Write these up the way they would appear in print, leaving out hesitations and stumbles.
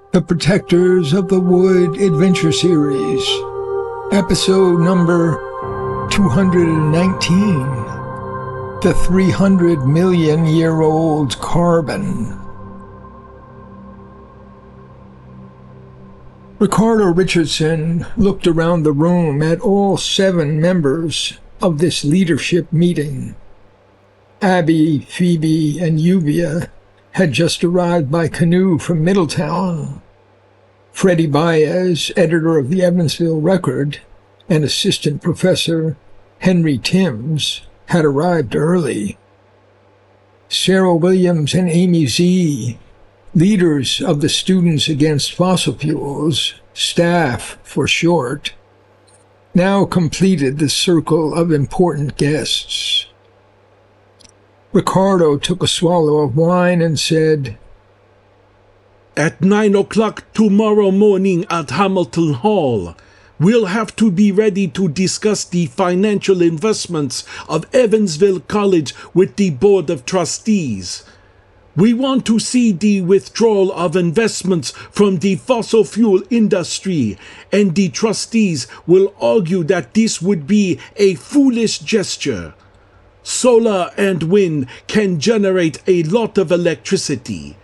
The Protectors of the Wood Adventure Series, episode number 219, The 300 Million Year Old Carbon. Ricardo Richardson looked around the room at all 7 members of this leadership meeting. Abby, Phoebe, and Lluvia had just arrived by canoe from Middletown. Freddy Baez, editor of the Evansville Record, and assistant professor Henry Timms had arrived early. Sarah Williams and Amy Z, leaders of the Students Against Fossil Fuels, staff for short, now completed the circle of important guests. Ricardo took a swallow of wine and said, "At 9 o'clock tomorrow morning at Hamilton Hall, we'll have to be ready to discuss the financial investments of Evansville College with the Board of Trustees. We want to see the withdrawal of investments from the fossil fuel industry, and the trustees will argue that this would be a foolish gesture. Solar and wind can generate a lot of electricity.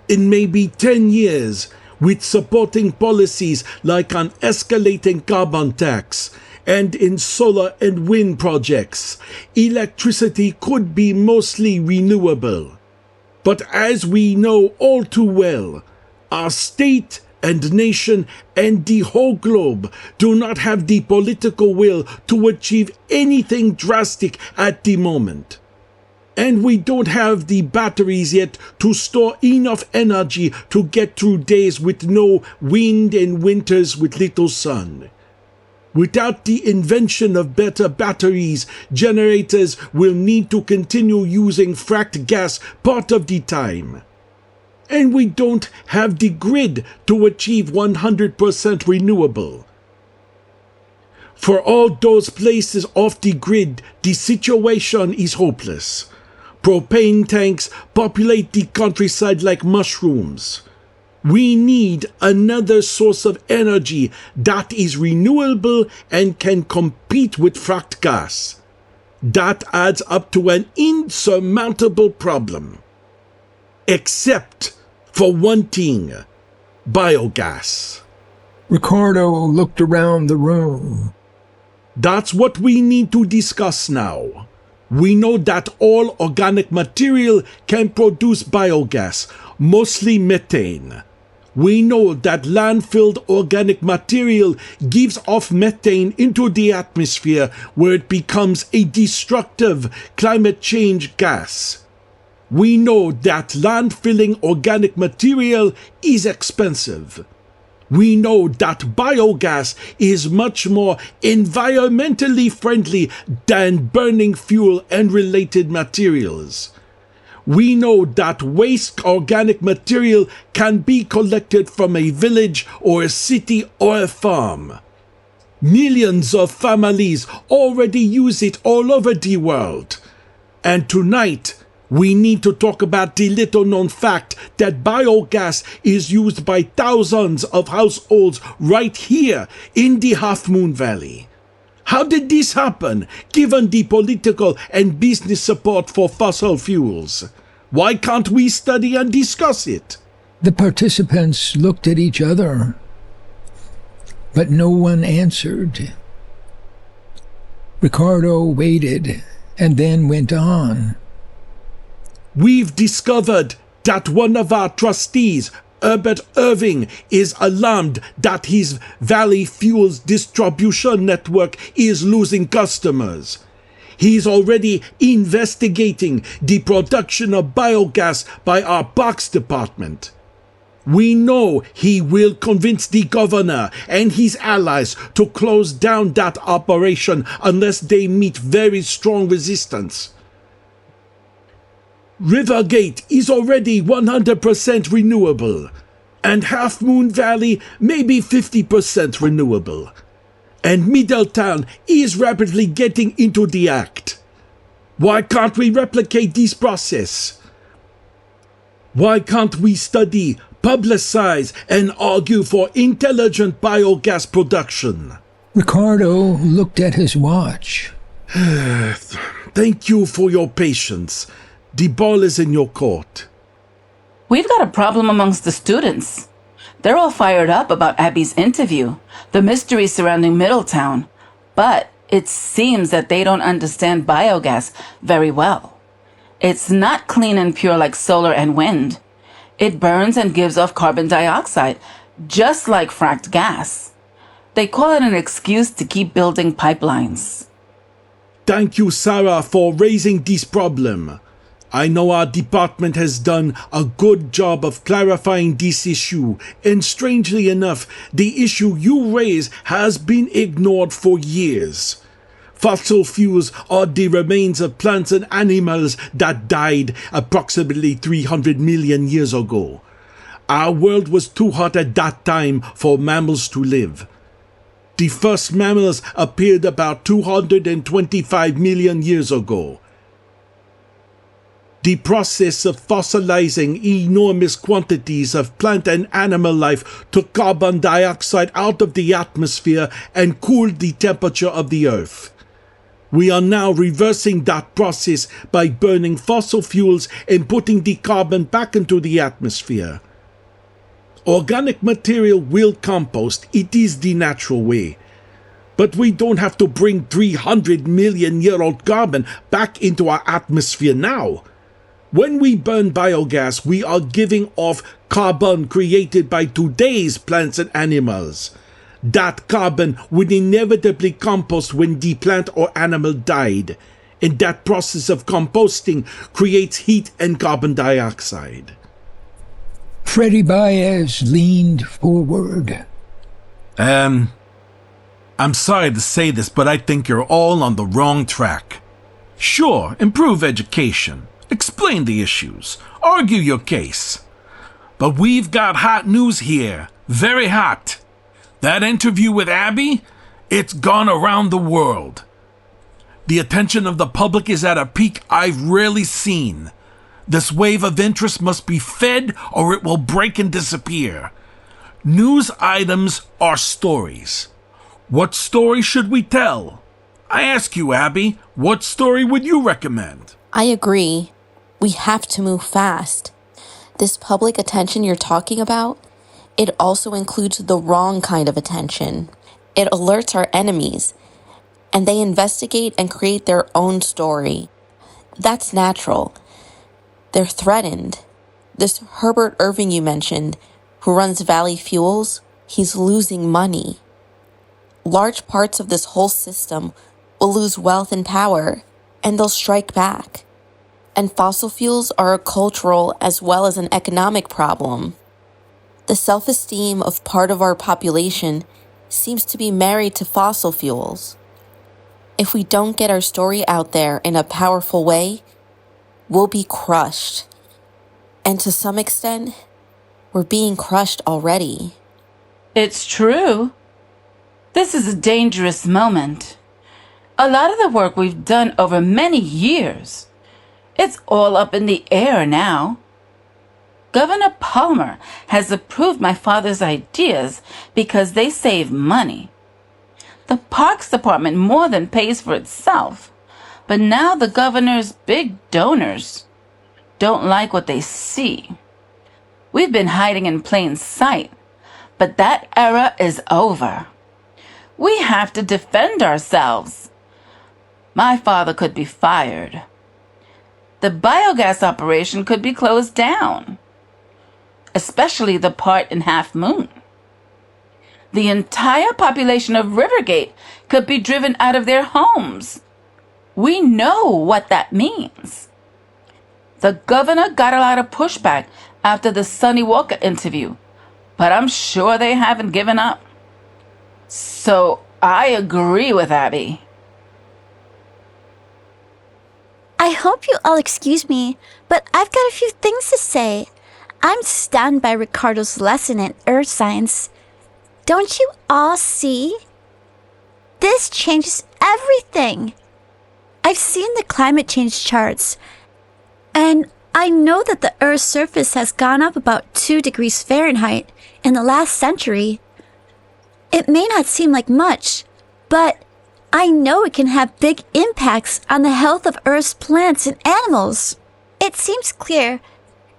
In maybe 10 years, with supporting policies like an escalating carbon tax, and in solar and wind projects, electricity could be mostly renewable. But as we know all too well, our state and nation and the whole globe do not have the political will to achieve anything drastic at the moment. And we don't have the batteries yet to store enough energy to get through days with no wind and winters with little sun. Without the invention of better batteries, generators will need to continue using fracked gas part of the time. And we don't have the grid to achieve 100% renewable. For all those places off the grid, the situation is hopeless. Propane tanks populate the countryside like mushrooms. We need another source of energy that is renewable and can compete with fracked gas. That adds up to an insurmountable problem. Except for one thing, biogas. Ricardo looked around the room. That's what we need to discuss now. We know that all organic material can produce biogas, mostly methane. We know that landfilled organic material gives off methane into the atmosphere where it becomes a destructive climate change gas. We know that landfilling organic material is expensive. We know that biogas is much more environmentally friendly than burning fuel and related materials. We know that waste organic material can be collected from a village or a city or a farm. Millions of families already use it all over the world. And tonight, we need to talk about the little-known fact that biogas is used by thousands of households right here in the Half Moon Valley. How did this happen, given the political and business support for fossil fuels? Why can't we study and discuss it? The participants looked at each other, but no one answered. Ricardo waited and then went on. We've discovered that one of our trustees, Herbert Irving, is alarmed that his Valley Fuels distribution network is losing customers. He's already investigating the production of biogas by our parks department. We know he will convince the governor and his allies to close down that operation unless they meet very strong resistance. Rivergate is already 100% renewable, and Half Moon Valley may be 50% renewable. And Middletown is rapidly getting into the act. Why can't we replicate this process? Why can't we study publicize and argue for intelligent biogas production. Ricardo looked at his watch. Thank you for your patience. The ball is in your court. We've got a problem amongst the students. They're all fired up about Abby's interview, the mystery surrounding Middletown, but it seems that they don't understand biogas very well. It's not clean and pure like solar and wind. It burns and gives off carbon dioxide, just like fracked gas. They call it an excuse to keep building pipelines. Thank you, Sara, for raising this problem. I know our department has done a good job of clarifying this issue, and strangely enough, the issue you raise has been ignored for years. Fossil fuels are the remains of plants and animals that died approximately 300 million years ago. Our world was too hot at that time for mammals to live. The first mammals appeared about 225 million years ago. The process of fossilizing enormous quantities of plant and animal life took carbon dioxide out of the atmosphere and cooled the temperature of the Earth. We are now reversing that process by burning fossil fuels and putting the carbon back into the atmosphere. Organic material will compost. It is the natural way. But we don't have to bring 300 million year old carbon back into our atmosphere now. When we burn biogas, we are giving off carbon created by today's plants and animals. That carbon would inevitably compost when the plant or animal died, and that process of composting creates heat and carbon dioxide. Freddy Baez leaned forward. I'm sorry to say this, but I think you're all on the wrong track. Sure, improve education. Explain the issues. Argue your case. But we've got hot news here. Very hot. That interview with Abby, it's gone around the world. The attention of the public is at a peak I've rarely seen. This wave of interest must be fed or it will break and disappear. News items are stories. What story should we tell? I ask you, Abby, what story would you recommend? I agree. We have to move fast. This public attention you're talking about, it also includes the wrong kind of attention. It alerts our enemies, and they investigate and create their own story. That's natural. They're threatened. This Herbert Irving you mentioned, who runs Valley Fuels, he's losing money. Large parts of this whole system will lose wealth and power, and they'll strike back. And fossil fuels are a cultural as well as an economic problem. The self-esteem of part of our population seems to be married to fossil fuels. If we don't get our story out there in a powerful way, we'll be crushed. And to some extent, we're being crushed already. It's true. This is a dangerous moment. A lot of the work we've done over many years, it's all up in the air now. Governor Palmer has approved my father's ideas because they save money. The Parks Department more than pays for itself, but now the governor's big donors don't like what they see. We've been hiding in plain sight, but that era is over. We have to defend ourselves. My father could be fired. The biogas operation could be closed down, especially the part in Half Moon. The entire population of Rivergate could be driven out of their homes. We know what that means. The governor got a lot of pushback after the Sonny Walker interview, but I'm sure they haven't given up. So I agree with Abby. I hope you all excuse me, but I've got a few things to say. I'm stunned by Ricardo's lesson in earth science. Don't you all see? This changes everything. I've seen the climate change charts, and I know that the Earth's surface has gone up about 2 degrees Fahrenheit in the last century. It may not seem like much, but I know it can have big impacts on the health of Earth's plants and animals. It seems clear.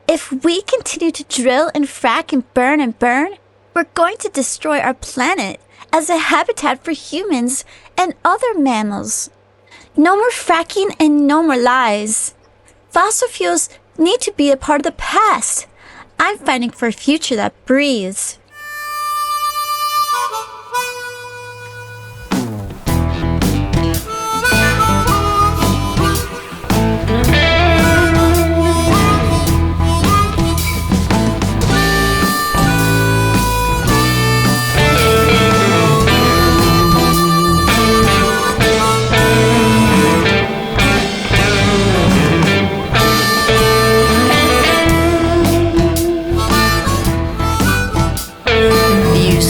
If we continue to drill and frack and burn, we're going to destroy our planet as a habitat for humans and other mammals. No more fracking and no more lies. Fossil fuels need to be a part of the past. I'm fighting for a future that breathes.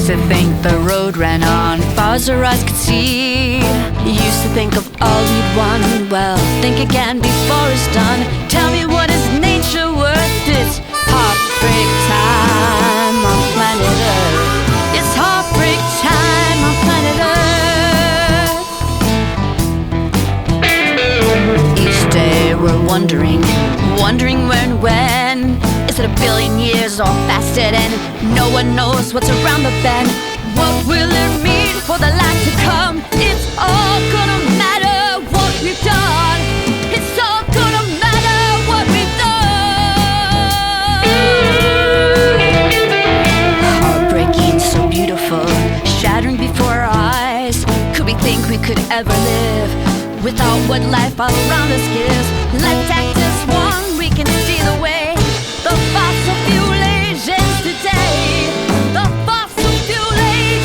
To think the road ran on far as our eyes could see. Used to think of all we'd won. Well, think again before it's done. Tell me, what is nature worth? It's heartbreak time on planet Earth. It's heartbreak time on planet Earth. Each day we're wondering when. Is it a billion years or faster? And no one knows what's around the bend. What will it mean for the life to come? It's all gonna matter what we've done. It's all gonna matter what we've done. Heartbreaking, so beautiful, shattering before our eyes. Could we think we could ever live without what life all around us gives? Let's act as one, we can see the way. The fossil fuel agents today. The fossil fuel agents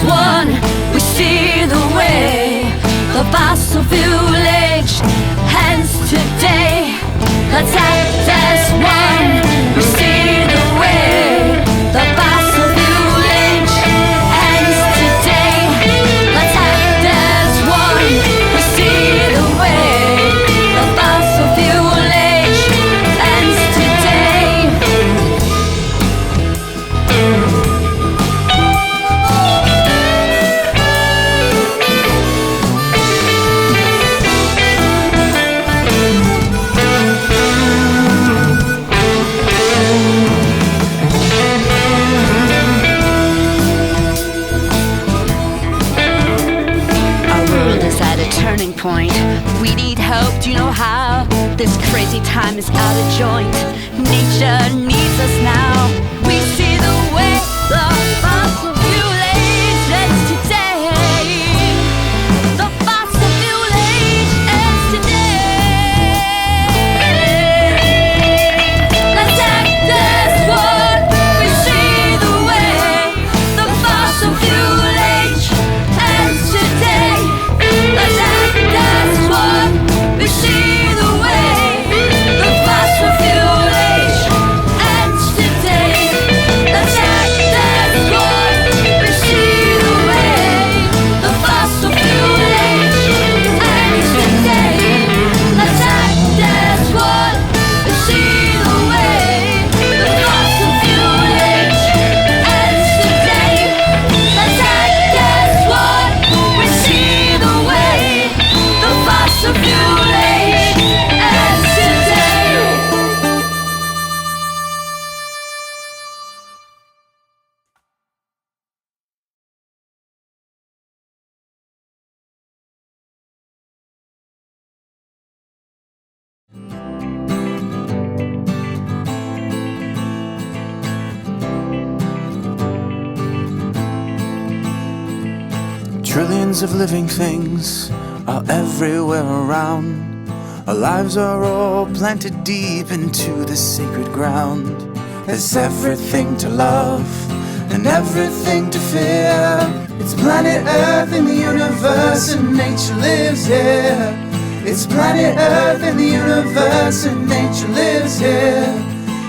one, we see the way. The fossil fuel age ends today. Let's act as one, we see the way. The fossil fuel age ends today. Let's act as one, we see the way. The fossil fuel age ends today. Turning point. We need help, do you know how? This crazy time is out of joint. Nature needs us now. We see the way. The fossil fuel age ends today. The fossil fuel age ends today. Let's act as one. We see the way. The fossil fuel age ends today. Let's act as one, we see the way. The fossil fuel age ends today. Let's act as one, we see the way. The fossil fuel age ends today. Let's act as one, we see the way. The fossil fuel age ends today. Let's act as one, we see the way. The fossil fuel age ends today. Trillions of living things are everywhere around. Our lives are all planted deep into the sacred ground. There's everything to love and everything to fear. It's planet Earth in the universe and nature lives here. It's planet Earth in the universe and nature lives here.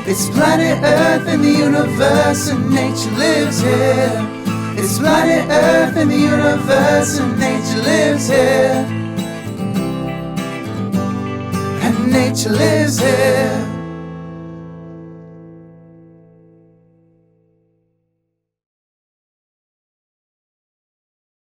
It's planet Earth in the universe and nature lives here. It's planet Earth in the universe and nature lives here. And nature lives here.